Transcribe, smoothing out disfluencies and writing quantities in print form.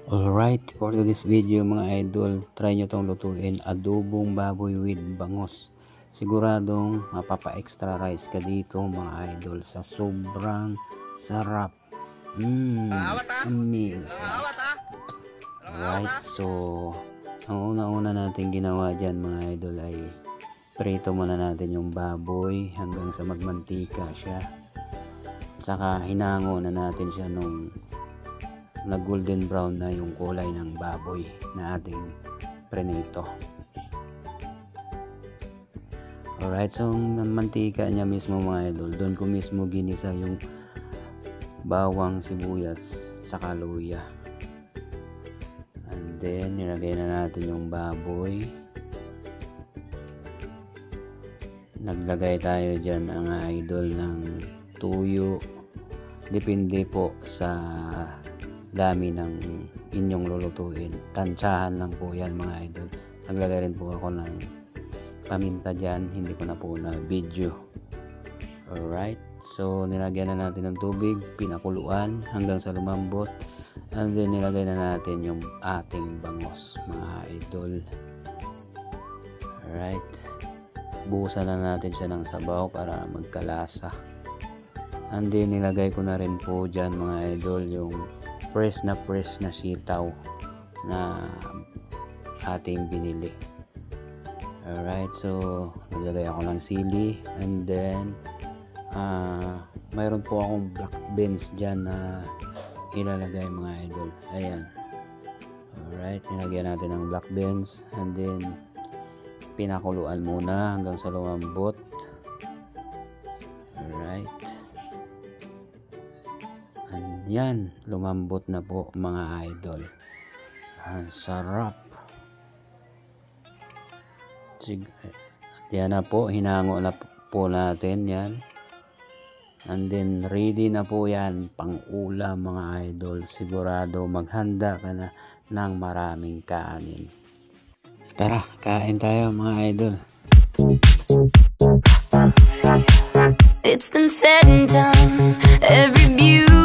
Alright, for this video mga idol, try nyo tong lutuin, adobong baboy with bangos. Siguradong mapapa-extra rice ka dito mga idol sa sobrang sarap. Amazing. Alright, so ang una-una natin ginawa dyan mga idol ay prito muna natin yung baboy hanggang sa magmantika siya. Saka hinango na natin siya nung nag golden brown na yung kulay ng baboy na ating prenito. Alright, so ang mantika niya mismo mga idol, doon ko mismo ginisa yung bawang, sibuyas, saka luya. And then nilagay na natin yung baboy. Naglagay tayo dyan mga idol ng tuyo, depende po sa dami ng inyong lulutuin. Tansyahan lang po yan mga idol. Naglagay rin po ako ng paminta dyan, hindi ko na po na video. Alright, so nilagyan na natin ng tubig, pinakuluan hanggang sa lumambot, and then nilagay na natin yung ating bangos mga idol. Alright, buhusan na natin siya ng sabaw para magkalasa. And then nilagay ko na rin po dyan mga idol yung fresh na sitaw na ating binili. Alright, so naglagay ako ng sili, and then mayroon po akong black beans dyan na ilalagay mga idol. Ayan. Alright, nilagyan natin ng black beans, and then pinakuluan muna hanggang sa lumambot. Alright. Yan, lumambot na po mga idol. Ang sarap. Yan na po, hinango na po natin yan. And then ready na po yan pang ulam mga idol. Sigurado maghanda ka na ng maraming kanin. Tara, kain tayo mga idol. It's been said and done, every beauty